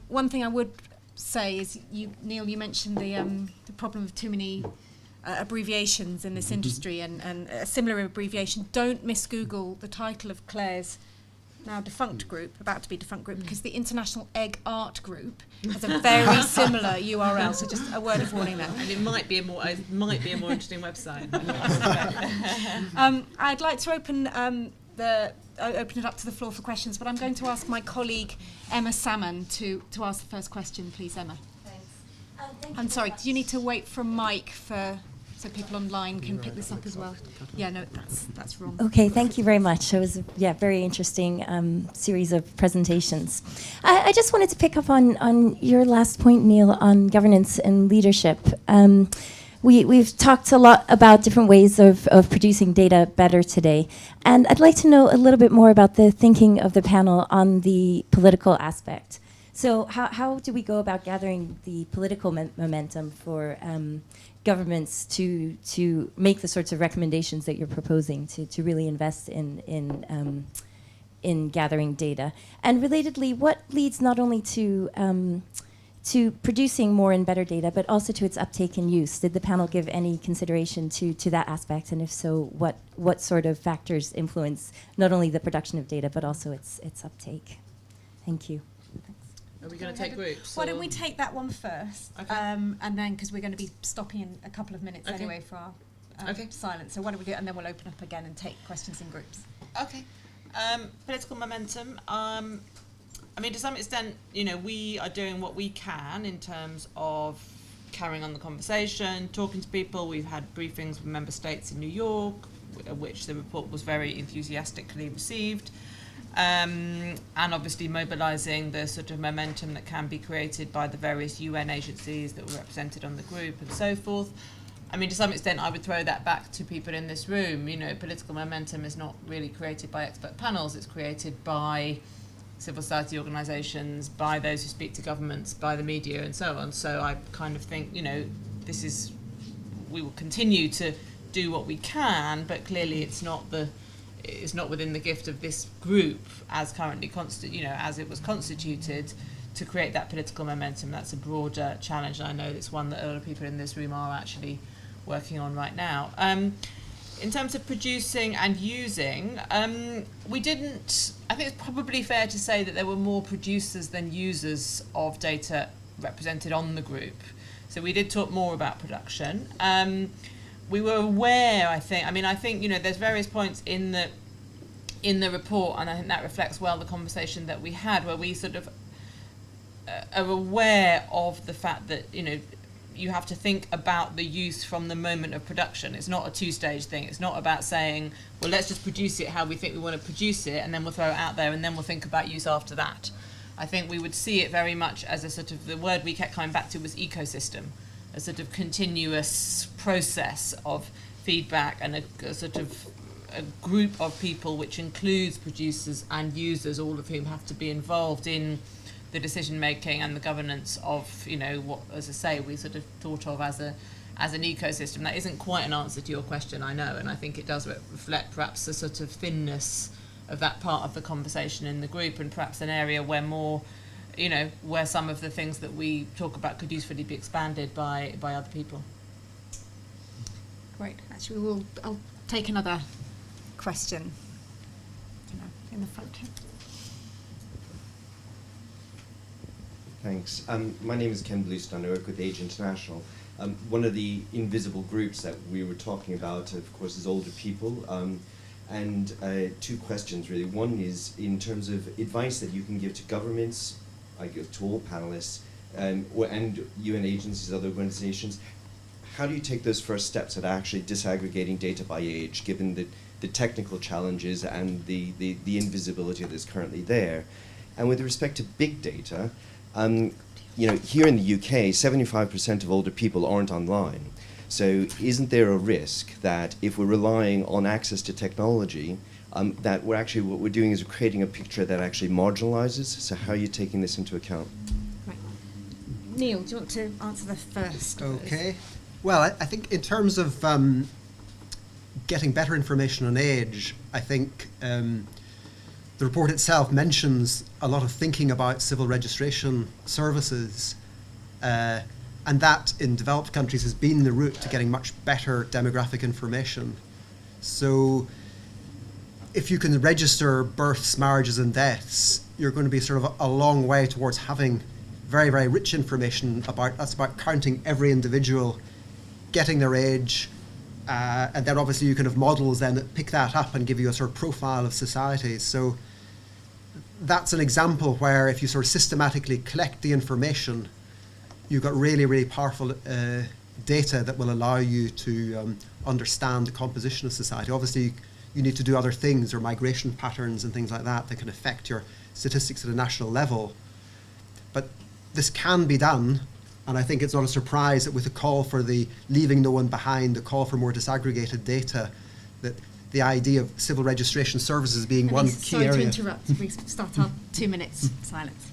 One thing I would say is, Neil, you mentioned the problem of too many abbreviations in this industry, and a similar abbreviation. Don't mis-Google the title of Claire's now defunct group, about to be defunct group, because the International Egg Art Group has a very similar URL. So just a word of warning there. And it might be a more interesting website. I'd like to open open it up to the floor for questions, but I'm going to ask my colleague Emma Salmon to ask the first question, please, Emma. Thanks. I'm sorry, do you need to wait for Mike so people online can pick this up as well? Yeah, no, that's wrong. Okay, thank you very much. It was a very interesting series of presentations. I just wanted to pick up on your last point, Neil, on governance and leadership. We've talked a lot about different ways of producing data better today, and I'd like to know a little bit more about the thinking of the panel on the political aspect. So how do we go about gathering the political momentum for governments to make the sorts of recommendations that you're proposing to really invest in gathering data? And relatedly, what leads not only to producing more and better data, but also to its uptake and use? Did the panel give any consideration to that aspect? And if so, what sort of factors influence not only the production of data, but also its uptake? Thank you. Are we going to take groups? Why don't we take that one first? Okay. And then, because we're going to be stopping in a couple of minutes anyway for our silence. So why don't we do it, and then we'll open up again and take questions in groups. Okay. Political momentum. I mean, to some extent, we are doing what we can in terms of carrying on the conversation, talking to people. We've had briefings with member states in New York, which the report was very enthusiastically received. And obviously mobilising the sort of momentum that can be created by the various UN agencies that were represented on the group and so forth. I mean, to some extent, I would throw that back to people in this room. Political momentum is not really created by expert panels. It's created by civil society organisations, by those who speak to governments, by the media and so on. So I kind of think, we will continue to do what we can, but clearly it's not within the gift of this group as currently as it was constituted to create that political momentum. That's a broader challenge, and I know it's one that a lot of people in this room are actually working on right now. In terms of producing and using, I think it's probably fair to say that there were more producers than users of data represented on the group. So we did talk more about production. We were aware, I think there's various points in the report, and I think that reflects well the conversation that we had, where we sort of are aware of the fact that, you have to think about the use from the moment of production. It's not a two-stage thing. It's not about saying, well, let's just produce it how we think we want to produce it, and then we'll throw it out there, and then we'll think about use after that. I think we would see it very much as a sort of, the word we kept coming back to was ecosystem, a sort of continuous process of feedback and a sort of a group of people which includes producers and users, all of whom have to be involved in the decision making and the governance of, what, as I say, we sort of thought of as an ecosystem. That isn't quite an answer to your question, I know, and I think it does reflect perhaps the sort of thinness of that part of the conversation in the group, and perhaps an area where more, where some of the things that we talk about could usefully be expanded by other people. Great. Actually, I'll take another question in the front here. Thanks. My name is Ken Bluestone. I work with Age International. One of the invisible groups that we were talking about, of course, is older people. And two questions, really. One is in terms of advice that you can give to governments, I give to all panelists, and UN agencies, other organizations. How do you take those first steps at actually disaggregating data by age, given the technical challenges and the invisibility that is currently there? And with respect to big data, here in the UK, 75% of older people aren't online. So isn't there a risk that if we're relying on access to technology, that what we're doing is we're creating a picture that actually marginalizes? So how are you taking this into account? Right. Neil, do you want to answer the first? Okay. Well, I think in terms of getting better information on age, I think the report itself mentions a lot of thinking about civil registration services, and that in developed countries has been the route to getting much better demographic information. So if you can register births, marriages and deaths, you're going to be sort of a long way towards having very, very rich information that's about counting every individual, getting their age, and then obviously you can have models then that pick that up and give you a sort of profile of society. So that's an example where if you sort of systematically collect the information, you've got really, really powerful data that will allow you to understand the composition of society. Obviously, you need to do other things, or migration patterns and things like that can affect your statistics at a national level. But this can be done, and I think it's not a surprise that with the call for the leaving no one behind, the call for more disaggregated data, that the idea of civil registration services being one key area. Sorry to interrupt. We start our 2 minutes silence.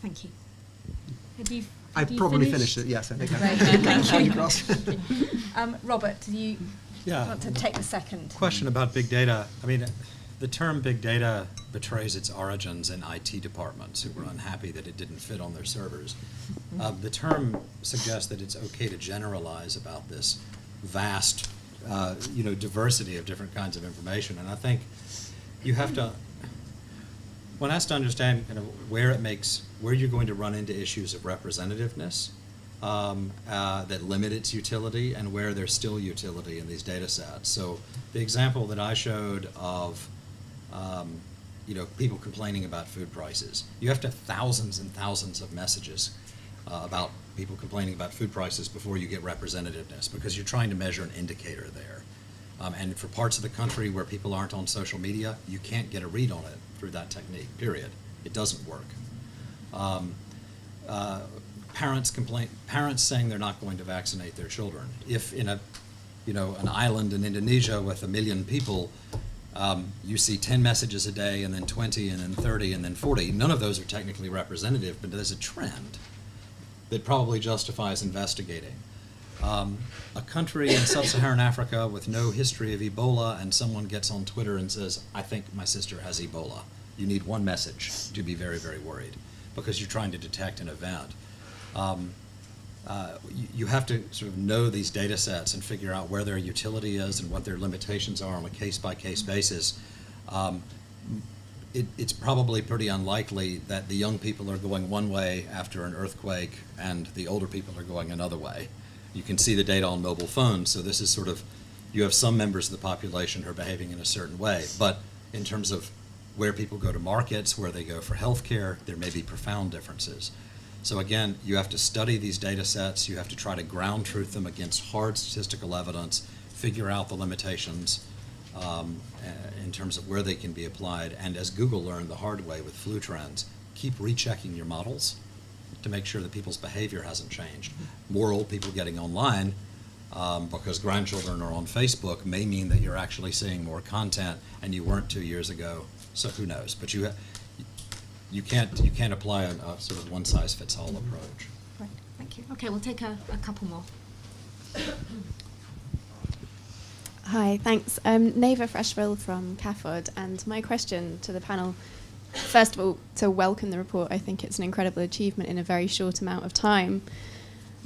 Thank you. I've probably finished it, yes, I think. Great, thank you. Robert, do you want to take the second? Question about big data. I mean, the term big data betrays its origins in IT departments who were unhappy that it didn't fit on their servers. The term suggests that it's okay to generalize about this vast, diversity of different kinds of information. And I think you have to, one has to understand kind of where you're going to run into issues of representativeness that limit its utility, and where there's still utility in these data sets. So the example that I showed of people complaining about food prices, you have to have thousands and thousands of messages about people complaining about food prices before you get representativeness, because you're trying to measure an indicator there. And for parts of the country where people aren't on social media, you can't get a read on it through that technique, period. It doesn't work. Parents saying they're not going to vaccinate their children. If in an island in Indonesia with 1 million people, you see 10 messages a day, and then 20, and then 30, and then 40. None of those are technically representative, but there's a trend that probably justifies investigating. A country in sub-Saharan Africa with no history of Ebola, and someone gets on Twitter and says, I think my sister has Ebola. You need one message to be very, very worried, because you're trying to detect an event. You have to sort of know these data sets and figure out where their utility is and what their limitations are on a case-by-case basis. It's probably pretty unlikely that the young people are going one way after an earthquake and the older people are going another way. You can see the data on mobile phones, so this is sort of, you have some members of the population who are behaving in a certain way, but in terms of where people go to markets, where they go for healthcare, there may be profound differences. So again, you have to study these data sets, you have to try to ground truth them against hard statistical evidence, figure out the limitations in terms of where they can be applied, and as Google learned the hard way with flu trends, keep rechecking your models to make sure that people's behavior hasn't changed. More old people getting online because grandchildren are on Facebook may mean that you're actually seeing more content and you weren't 2 years ago. So who knows? But you can't apply a sort of one-size-fits-all approach. Right, thank you. Okay, we'll take a couple more. Hi, thanks. Neva Freshville from CAFOD, and my question to the panel, first of all, to welcome the report. I think it's an incredible achievement in a very short amount of time.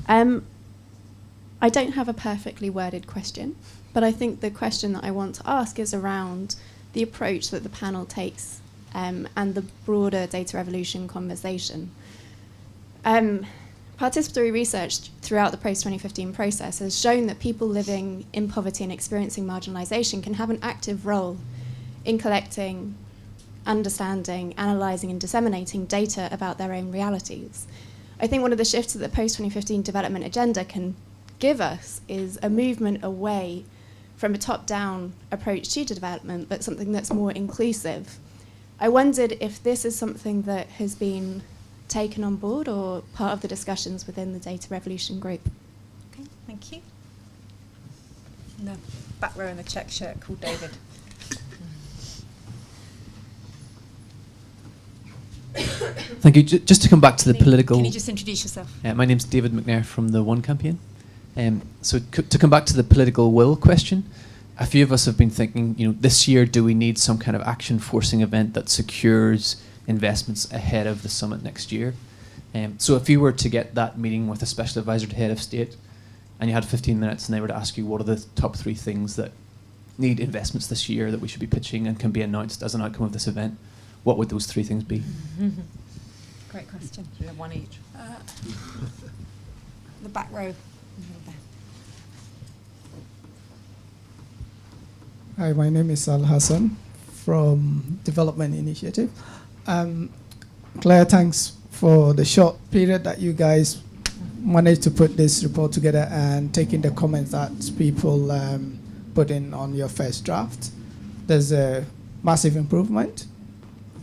I don't have a perfectly worded question, but I think the question that I want to ask is around the approach that the panel takes and the broader data revolution conversation. Participatory research throughout the post-2015 process has shown that people living in poverty and experiencing marginalisation can have an active role in collecting, understanding, analysing and disseminating data about their own realities. I think one of the shifts that the post-2015 development agenda can give us is a movement away from a top-down approach to development, but something that's more inclusive. I wondered if this is something that has been taken on board or part of the discussions within the Data Revolution group. Okay, thank you. In the back row in the check shirt called David. Thank you. Just to come back to the political... Can you just introduce yourself? my name's David McNair from the One Campaign. To come back to the political will question, a few of us have been thinking, this year, do we need some kind of action forcing event that secures investments ahead of the summit next year? So if you were to get that meeting with a special advisor to head of state, and you had 15 minutes and they were to ask you what are the top 3 things that need investments this year that we should be pitching and can be announced as an outcome of this event, what would those 3 things be? Great question. We have one each. The back row. Hi, my name is Al Hassan from Development Initiative. Claire, thanks for the short period that you guys managed to put this report together and taking the comments that people put in on your first draft. There's a massive improvement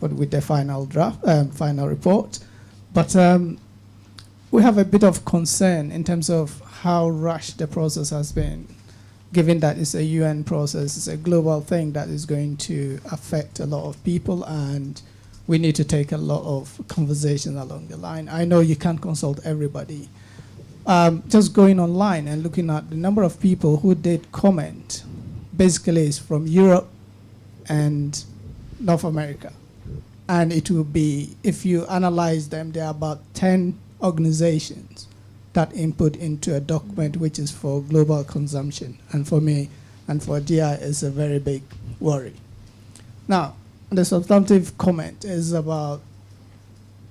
with the final draft, final report. But we have a bit of concern in terms of how rushed the process has been, given that it's a UN process, it's a global thing that is going to affect a lot of people, and we need to take a lot of conversations along the line. I know you can't consult everybody. Just going online and looking at the number of people who did comment, basically is from Europe and North America. And it will be, if you analyze them, there are about 10 organizations that input into a document which is for global consumption. And for me, and for DI, it's a very big worry. Now, the substantive comment is about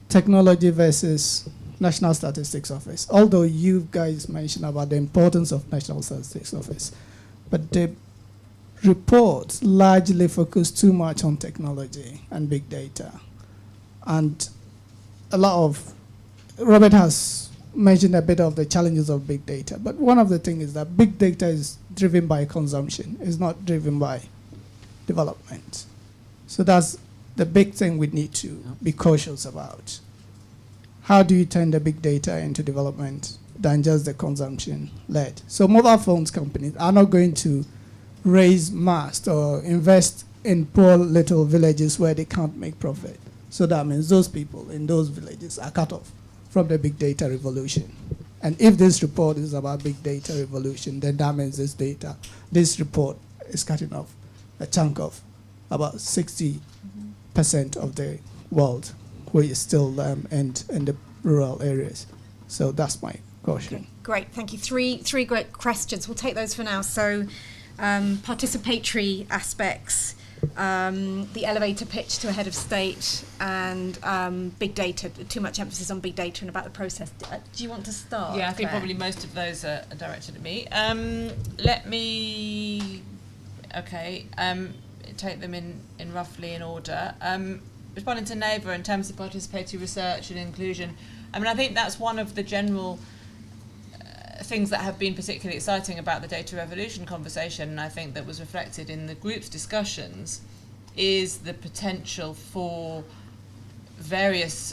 technology versus National Statistics Office. Although you guys mentioned about the importance of National Statistics Office, but the reports largely focus too much on technology and big data. And a lot of, Robert has mentioned a bit of the challenges of big data, but one of the things is that big data is driven by consumption, it's not driven by development. So that's the big thing we need to be cautious about. How do you turn the big data into development than just the consumption led? So mobile phones companies are not going to raise mast or invest in poor little villages where they can't make profit. So that means those people in those villages are cut off from the big data revolution. And if this report is about big data revolution, then that means this report is cutting off a chunk of about 60% of the world, who is still in the rural areas. So that's my caution. Okay, great, thank you. Three great questions. We'll take those for now. So participatory aspects, the elevator pitch to a head of state, and big data, too much emphasis on big data and about the process. Do you want to start? Yeah, I think Claire? probably most of those are directed at me. Let me, take them in roughly in order. Responding to Neva in terms of participatory research and inclusion, I mean, I think that's one of the general things that have been particularly exciting about the data revolution conversation, and I think that was reflected in the group's discussions, is the potential for various,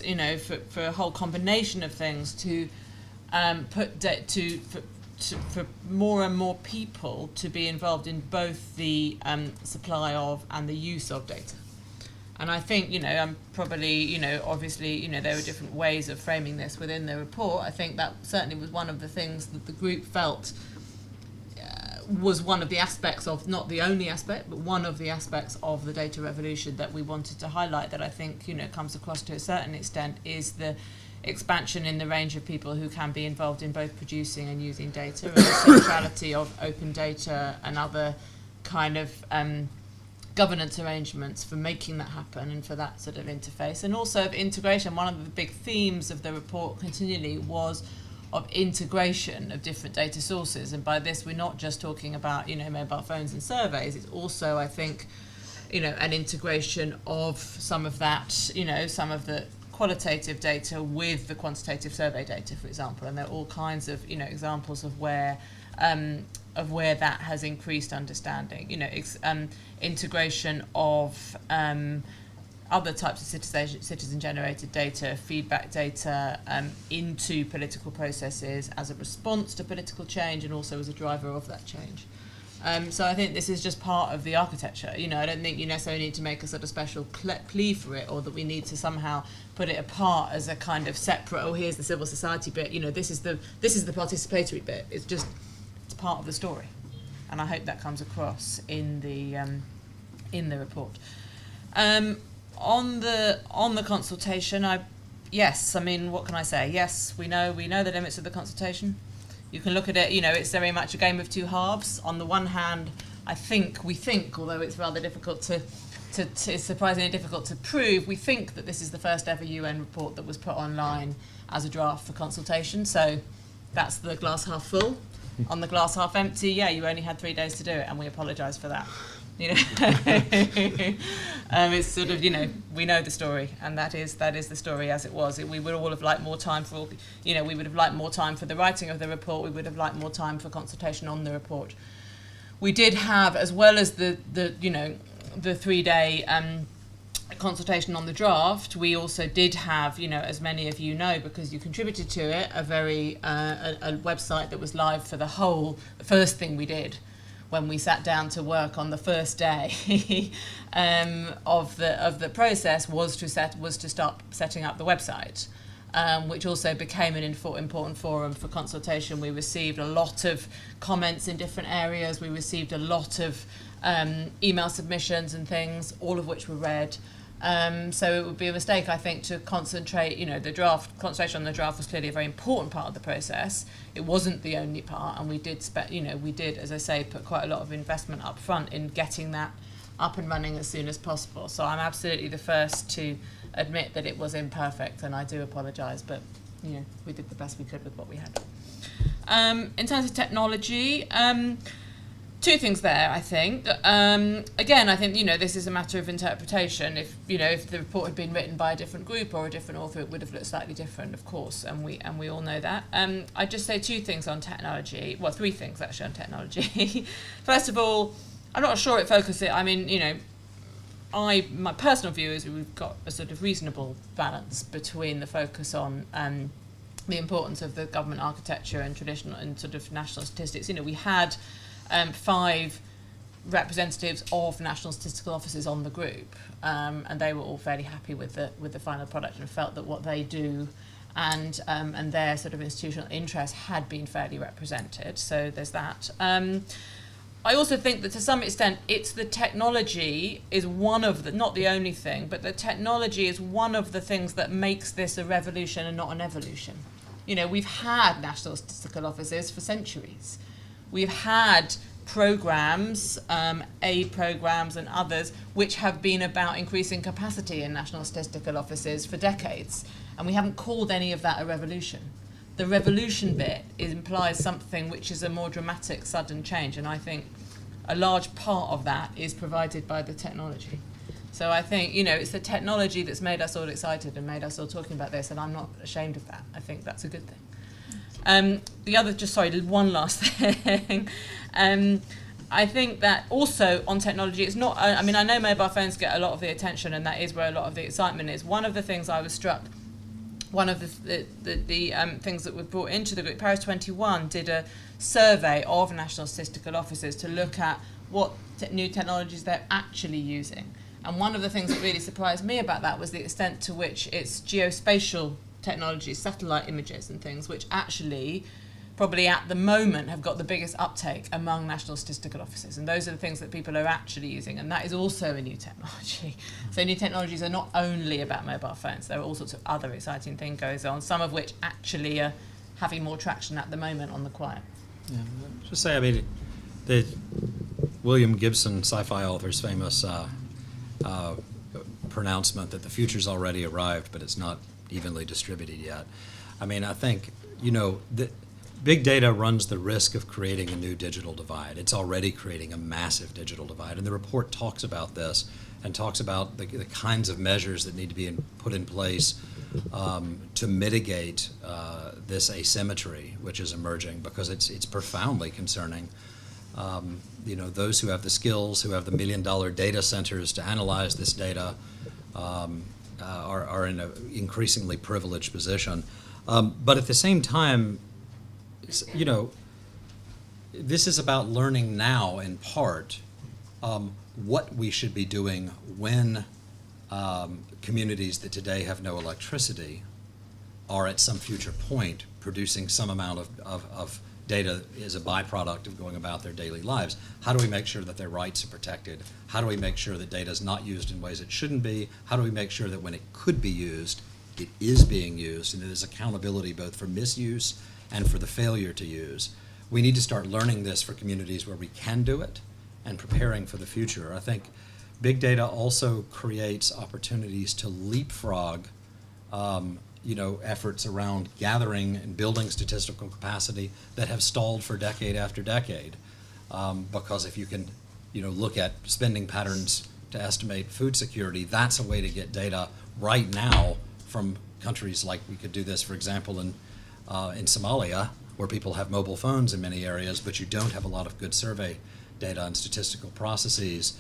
for a whole combination of things to for more and more people to be involved in both the supply of and the use of data. And I think, I'm probably, obviously, there are different ways of framing this within the report. I think that certainly was one of the things that the group felt was one of the aspects of, not the only aspect, but one of the aspects of the data revolution that we wanted to highlight, that I think, comes across to a certain extent, is the expansion in the range of people who can be involved in both producing and using data, and the centrality of open data and other kind of governance arrangements for making that happen and for that sort of interface. And also of integration. One of the big themes of the report continually was of integration of different data sources, and by this we're not just talking about mobile phones and surveys. It's also, I think, an integration of some of that, some of the qualitative data with the quantitative survey data, for example, and there are all kinds of examples of where that has increased understanding. Integration of other types of citizen-generated data, feedback data, into political processes as a response to political change and also as a driver of that change. So I think this is just part of the architecture. I don't think you necessarily need to make a sort of special plea for it, or that we need to somehow put it apart as a kind of separate, here's the civil society bit, this is the participatory bit. It's part of the story. And I hope that comes across in the report. On the consultation, what can I say? Yes, we know the limits of the consultation. You can look at it, it's very much a game of two halves. On the one hand, we think, although it's rather difficult it's surprisingly difficult to prove, we think that this is the first ever UN report that was put online as a draft for consultation. So that's the glass half full. On the glass half empty, you only had 3 days to do it, and we apologise for that. It's sort of, we know the story, and that is the story as it was. We would all have liked more time for, we would have liked more time for the writing of the report. We would have liked more time for consultation on the report. We did have, as well as the 3-day consultation on the draft, we also did have, as many of you know, because you contributed to it, a website that was live for the first thing we did when we sat down to work on the first day of the process was to start setting up the website, which also became an important forum for consultation. We received a lot of comments in different areas. We received a lot of email submissions and things, all of which were read. So it would be a mistake, I think, to concentrate, consultation on the draft was clearly a very important part of the process. It wasn't the only part, and we did, as I say, put quite a lot of investment up front in getting that up and running as soon as possible. So I'm absolutely the first to admit that it was imperfect, and I do apologise, but, we did the best we could with what we had. In terms of technology, 2 things there, I think. Again, I think, this is a matter of interpretation. If the report had been written by a different group or a different author, it would have looked slightly different, of course, and we all know that. I'd just say 2 things on technology. Well, 3 things, actually, on technology. First of all, I'm not sure it focuses it. I mean, my personal view is we've got a sort of reasonable balance between the focus on the importance of the government architecture and traditional and sort of national statistics. We had 5 representatives of national statistical offices on the group, and they were all fairly happy with the final product and felt that what they do and their sort of institutional interest had been fairly represented. So there's that. I also think that to some extent it's the technology is one of the, not the only thing, but the technology is one of the things that makes this a revolution and not an evolution. We've had national statistical offices for centuries. We've had programs, aid programs and others, which have been about increasing capacity in national statistical offices for decades. And we haven't called any of that a revolution. The revolution bit implies something which is a more dramatic, sudden change. And I think a large part of that is provided by the technology. So I think, you know, it's the technology that's made us all excited and made us all talking about this, and I'm not ashamed of that. I think that's a good thing. The other, one last thing. I think that also on technology, it's not, I mean, I know mobile phones get a lot of the attention, and that is where a lot of the excitement is. One of the things I was struck, one of the things that were brought into the group, Paris 21 did a survey of national statistical offices to look at what new technologies they're actually using. And one of the things that really surprised me about that was the extent to which it's geospatial technologies, satellite images and things, which actually probably at the moment have got the biggest uptake among national statistical offices. And those are the things that people are actually using. And that is also a new technology. So new technologies are not only about mobile phones. There are all sorts of other exciting things going on, some of which actually are having more traction at the moment on the quiet. Yeah, just say, I mean, the William Gibson, sci-fi author's famous pronouncement that the future's already arrived, but it's not evenly distributed yet. I mean, I think, you know, big data runs the risk of creating a new digital divide. It's already creating a massive digital divide, and the report talks about this and talks about the kinds of measures that need to be put in place to mitigate this asymmetry which is emerging, because it's profoundly concerning. You know, those who have the skills, who have the $1 million data centers to analyze this data, are in an increasingly privileged position. But at the same time, you know, this is about learning now, in part, what we should be doing when communities that today have no electricity are at some future point producing some amount of data as a byproduct of going about their daily lives. How do we make sure that their rights are protected? How do we make sure that data is not used in ways it shouldn't be? How do we make sure that when it could be used, it is being used, and there's accountability both for misuse and for the failure to use? We need to start learning this for communities where we can do it and preparing for the future. I think big data also creates opportunities to leapfrog you know, efforts around gathering and building statistical capacity that have stalled for decade after decade. Because if you can, you know, look at spending patterns to estimate food security, that's a way to get data right now from countries like, we could do this, for example, in Somalia, where people have mobile phones in many areas, but you don't have a lot of good survey data and statistical processes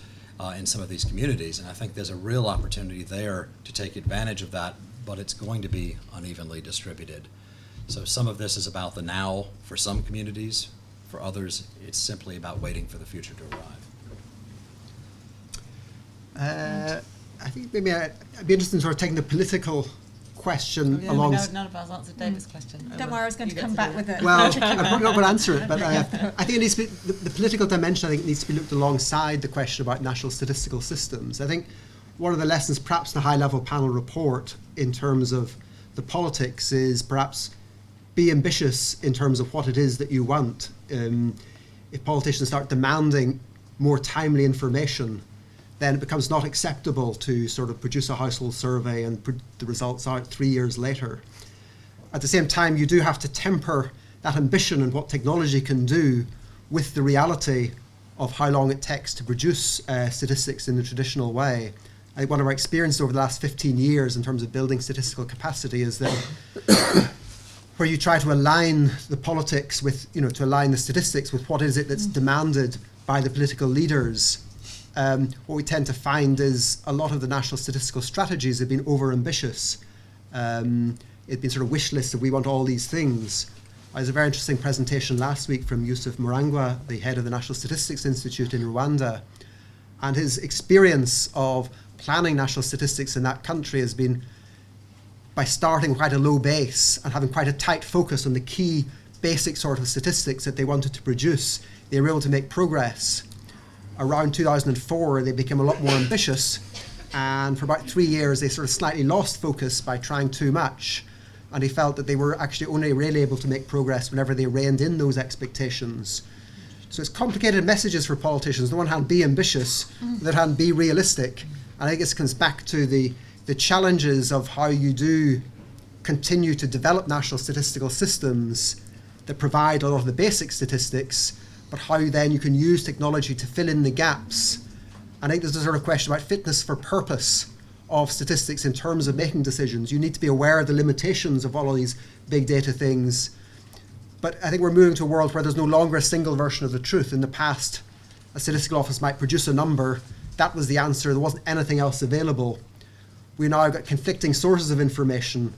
in some of these communities. And I think there's a real opportunity there to take advantage of that, but it's going to be unevenly distributed. So some of this is about the now for some communities. For others, it's simply about waiting for the future to arrive. I think maybe I'd be interested in sort of taking the political question along. None of us answered David's question. Don't worry, I was going to come back with it. Well, I'm probably not going to answer it, but I think it needs to be, the political dimension, I think, needs to be looked alongside the question about national statistical systems. I think one of the lessons, perhaps, in the high-level panel report in terms of the politics is perhaps be ambitious in terms of what it is that you want. If politicians start demanding more timely information, then it becomes not acceptable to sort of produce a household survey and put the results out 3 years later. At the same time, you do have to temper that ambition and what technology can do with the reality of how long it takes to produce statistics in the traditional way. I think one of our experiences over the last 15 years in terms of building statistical capacity is that where you try to align the politics with, you know, to align the statistics with what is it that's demanded by the political leaders, what we tend to find is a lot of the national statistical strategies have been over-ambitious. It's been sort of wish lists of we want all these things. There was a very interesting presentation last week from Yusuf Murangwa, the head of the National Statistics Institute in Rwanda, and his experience of planning national statistics in that country has been by starting quite a low base and having quite a tight focus on the key basic sort of statistics that they wanted to produce. They were able to make progress. Around 2004, they became a lot more ambitious, and for about 3 years, they sort of slightly lost focus by trying too much. And he felt that they were actually only really able to make progress whenever they reined in those expectations. So it's complicated messages for politicians. On the one hand, be ambitious. On the other hand, be realistic. And I think this comes back to the challenges of how you do continue to develop national statistical systems that provide a lot of the basic statistics, but how then you can use technology to fill in the gaps I think there's a sort of question about fitness for purpose of statistics in terms of making decisions. You need to be aware of the limitations of all of these big data things. But I think we're moving to a world where there's no longer a single version of the truth. In the past, a statistical office might produce a number. That was the answer. There wasn't anything else available. We now got conflicting sources of information.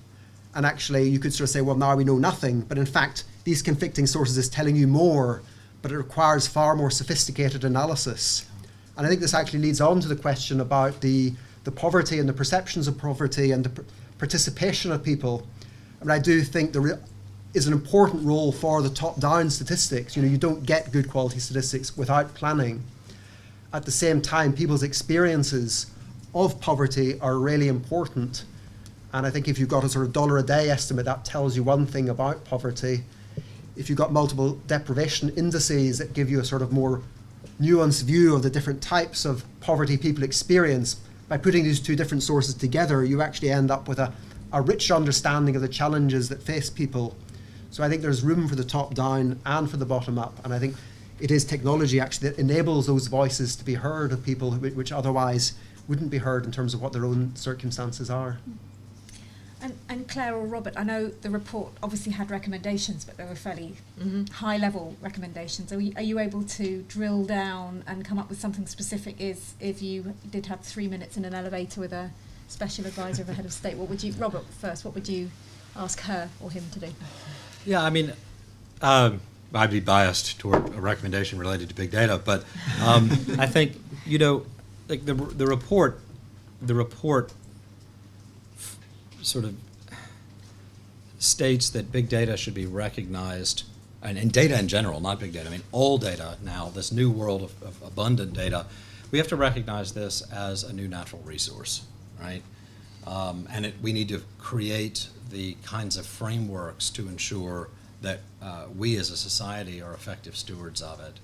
And actually, you could sort of say, well, now we know nothing. But in fact, these conflicting sources is telling you more, but it requires far more sophisticated analysis. And I think this actually leads on to the question about the poverty and the perceptions of poverty and the participation of people. I mean, I do think there is an important role for the top-down statistics. You know, you don't get good quality statistics without planning. At the same time, people's experiences of poverty are really important. And I think if you've got a sort of $1 a day estimate, that tells you one thing about poverty. If you've got multiple deprivation indices that give you a sort of more nuanced view of the different types of poverty people experience, by putting these two different sources together, you actually end up with a richer understanding of the challenges that face people. So I think there's room for the top down and for the bottom up. And I think it is technology actually that enables those voices to be heard of people which otherwise wouldn't be heard in terms of what their own circumstances are. And Claire or Robert, I know the report obviously had recommendations, but they were fairly high-level recommendations. Are you able to drill down and come up with something specific? If you did have 3 minutes in an elevator with a special advisor of a head of state, what would you, Robert first, what would you ask her or him to do? Yeah, I mean, I'd be biased toward a recommendation related to big data, but I think, you know, like the report sort of states that big data should be recognized, and data in general, not big data, I mean all data now, this new world of abundant data, we have to recognize this as a new natural resource, right? And we need to create the kinds of frameworks to ensure that we as a society are effective stewards of it.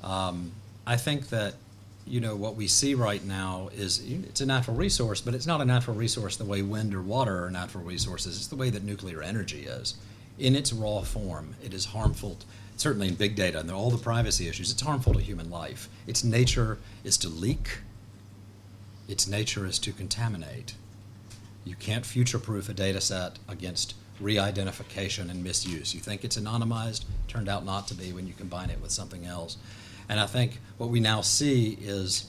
I think that, you know, what we see right now is it's a natural resource, but it's not a natural resource the way wind or water are natural resources. It's the way that nuclear energy is. In its raw form, it is harmful, certainly in big data and all the privacy issues, it's harmful to human life. Its nature is to leak. Its nature is to contaminate. You can't future-proof a data set against re-identification and misuse. You think it's anonymized, turned out not to be when you combine it with something else. And I think what we now see is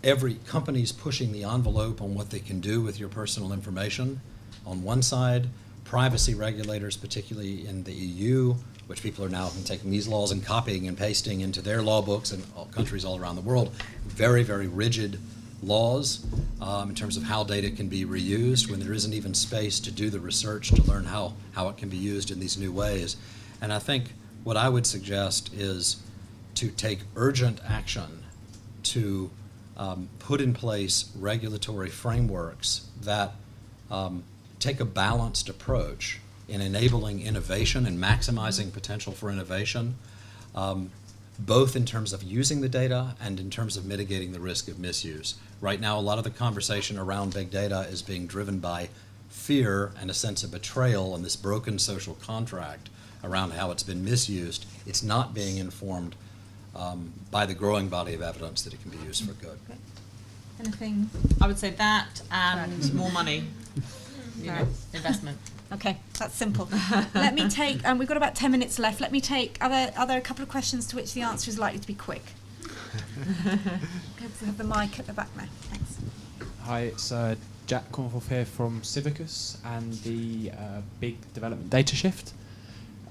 every company's pushing the envelope on what they can do with your personal information. On one side, privacy regulators, particularly in the EU, which people are now taking these laws and copying and pasting into their law books in all countries all around the world, very, very rigid laws in terms of how data can be reused when there isn't even space to do the research to learn how it can be used in these new ways. And I think what I would suggest is to take urgent action to put in place regulatory frameworks that take a balanced approach in enabling innovation and maximizing potential for innovation, both in terms of using the data and in terms of mitigating the risk of misuse. Right now, a lot of the conversation around big data is being driven by fear and a sense of betrayal and this broken social contract around how it's been misused. It's not being informed by the growing body of evidence that it can be used for good. Okay. Anything? I would say that and more money, Right. investment. Okay, that's simple. Let me take, we've got about 10 minutes left. Let me take, are there a couple of questions to which the answer is likely to be quick? We have the mic at the back now. Thanks. Hi, it's Jack Cornforth here from Civicus and the big development data shift.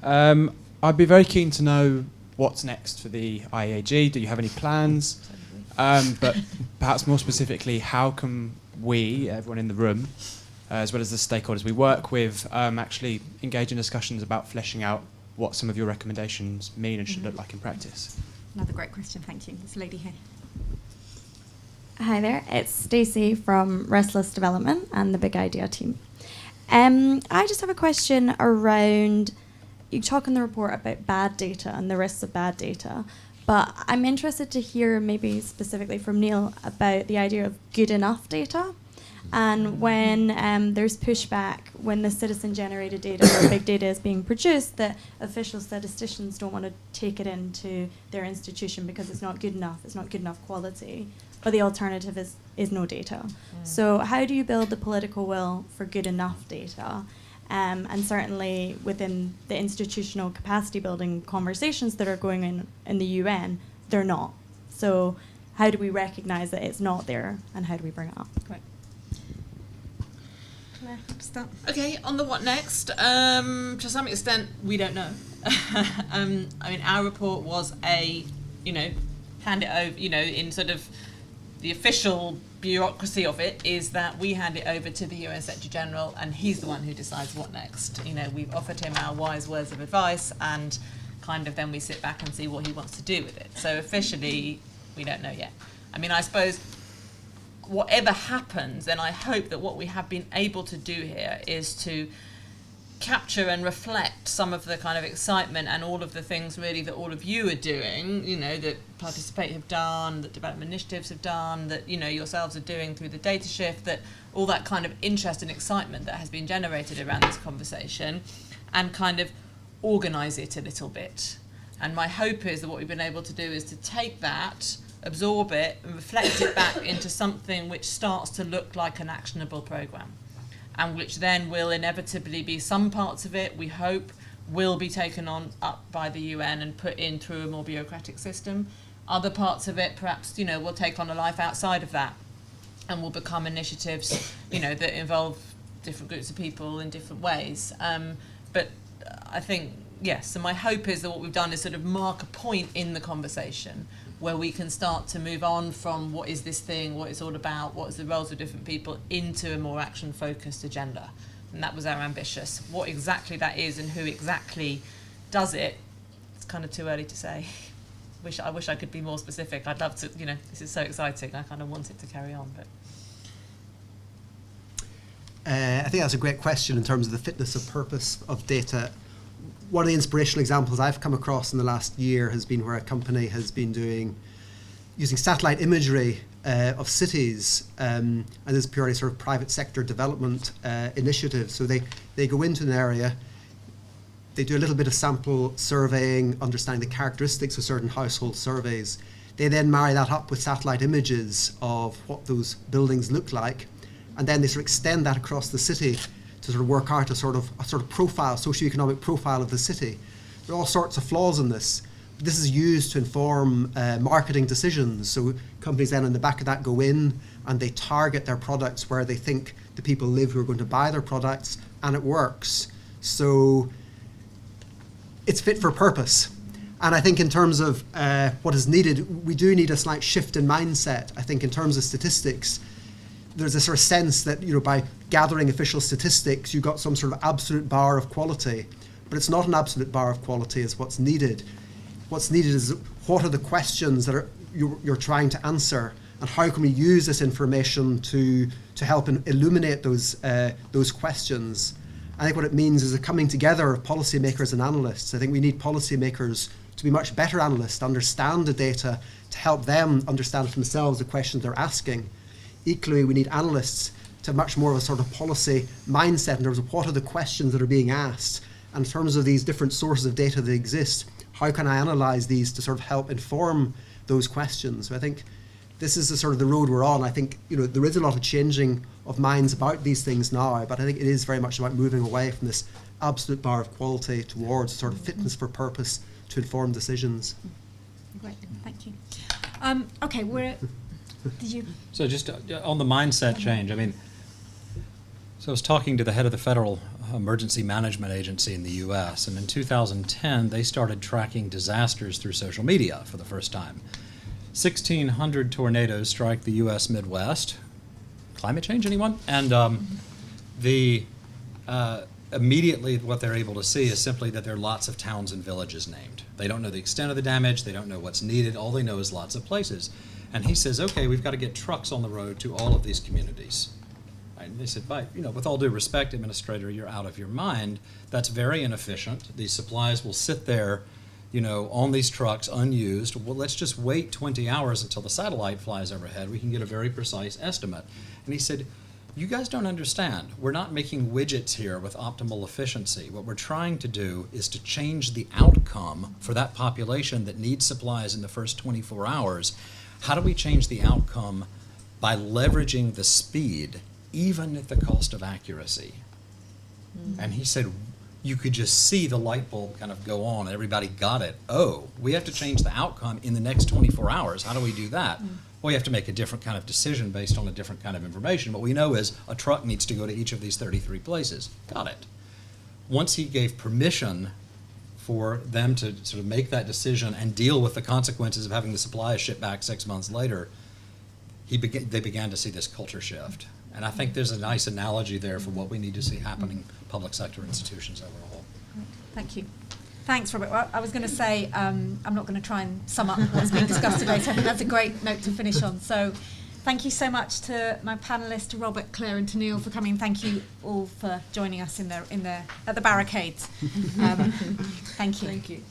I'd be very keen to know what's next for the IEAG. Do you have any plans? But perhaps more specifically, how can we, everyone in the room, as well as the stakeholders we work with, actually engage in discussions about fleshing out what some of your recommendations mean and should look like in practice? Another great question, thank you. This lady here. Hi there, it's Stacey from Restless Development and the Big Idea team. I just have a question around, you talk in the report about bad data and the risks of bad data, but I'm interested to hear maybe specifically from Neil about the idea of good enough data. And when there's pushback, when the citizen-generated data or big data is being produced, that official statisticians don't want to take it into their institution because it's not good enough, it's not good enough quality, or the alternative is no data. So how do you build the political will for good enough data? And certainly within the institutional capacity building conversations that are going in the UN, they're not. So how do we recognize that it's not there, and how do we bring it up? Great. Claire, start. Okay, on the what next? To some extent, we don't know. I mean, our report was hand it over, in sort of the official bureaucracy of it is that we hand it over to the UN Secretary General, and he's the one who decides what next. We've offered him our wise words of advice, and kind of then we sit back and see what he wants to do with it. So officially, we don't know yet. I mean, I suppose whatever happens, then I hope that what we have been able to do here is to capture and reflect some of the kind of excitement and all of the things really that all of you are doing, that Participate have done, that development initiatives have done, that, yourselves are doing through the data shift, that all that kind of interest and excitement that has been generated around this conversation, and kind of organise it a little bit. And my hope is that what we've been able to do is to take that, absorb it, and reflect it back into something which starts to look like an actionable programme, and which then will inevitably be some parts of it, we hope, will be taken up by the UN and put in through a more bureaucratic system. Other parts of it perhaps, will take on a life outside of that and will become initiatives, that involve different groups of people in different ways. But I think, yes, so my hope is that what we've done is sort of mark a point in the conversation where we can start to move on from what is this thing, what it's all about, what is the roles of different people, into a more action-focused agenda. And that was our ambitious. What exactly that is and who exactly does it, it's kind of too early to say. I wish I could be more specific. I'd love to, this is so exciting. I kind of want it to carry on, but. I think that's a great question in terms of the fitness of purpose of data. One of the inspirational examples I've come across in the last year has been where a company has been using satellite imagery of cities, and this is purely sort of private sector development initiative. So they go into an area, they do a little bit of sample surveying, understanding the characteristics of certain household surveys. They then marry that up with satellite images of what those buildings look like, and then they sort of extend that across the city to sort of work out a sort of profile, socioeconomic profile of the city. There are all sorts of flaws in this. This is used to inform marketing decisions. So companies then in the back of that go in and they target their products where they think the people live who are going to buy their products, and it works. So it's fit for purpose. And I think in terms of what is needed, we do need a slight shift in mindset. I think in terms of statistics, there's a sort of sense that by gathering official statistics, you've got some sort of absolute bar of quality. But it's not an absolute bar of quality is what's needed. What's needed is what are the questions that you're trying to answer, and how can we use this information to help illuminate those questions. I think what it means is a coming together of policymakers and analysts. I think we need policymakers to be much better analysts, to understand the data, to help them understand for themselves the questions they're asking. Equally, we need analysts to have much more of a sort of policy mindset in terms of what are the questions that are being asked, and in terms of these different sources of data that exist, how can I analyse these to sort of help inform those questions? So I think this is the sort of the road we're on. I think there is a lot of changing of minds about these things now, but I think it is very much about moving away from this absolute bar of quality towards sort of fitness for purpose to inform decisions. Great, thank you. Okay, did you? So just on the mindset change, so I was talking to the head of the Federal Emergency Management Agency in the US, and in 2010 they started tracking disasters through social media for the first time. 1,600 tornadoes strike the US Midwest. Climate change, anyone? And immediately what they're able to see is simply that there are lots of towns and villages named. They don't know the extent of the damage, they don't know what's needed, all they know is lots of places. And he says, okay, we've got to get trucks on the road to all of these communities. And they said, with all due respect, Administrator, you're out of your mind. That's very inefficient. These supplies will sit there, on these trucks unused. Well, let's just wait 20 hours until the satellite flies overhead. We can get a very precise estimate. And he said, you guys don't understand. We're not making widgets here with optimal efficiency. What we're trying to do is to change the outcome for that population that needs supplies in the first 24 hours. How do we change the outcome by leveraging the speed, even at the cost of accuracy? And he said, you could just see the light bulb kind of go on, and everybody got it. Oh, we have to change the outcome in the next 24 hours. How do we do that? Well, we have to make a different kind of decision based on a different kind of information. What we know is a truck needs to go to each of these 33 places. Got it. Once he gave permission for them to sort of make that decision and deal with the consequences of having the supplies shipped back 6 months later, they began to see this culture shift. And I think there's a nice analogy there for what we need to see happening in public sector institutions overall. Thank you. Thanks, Robert. Well, I was going to say, I'm not going to try and sum up what's been discussed today, so I think that's a great note to finish on. So thank you so much to my panellists, to Robert, Claire and to Neil for coming. Thank you all for joining us at the barricades. Thank you. Thank you.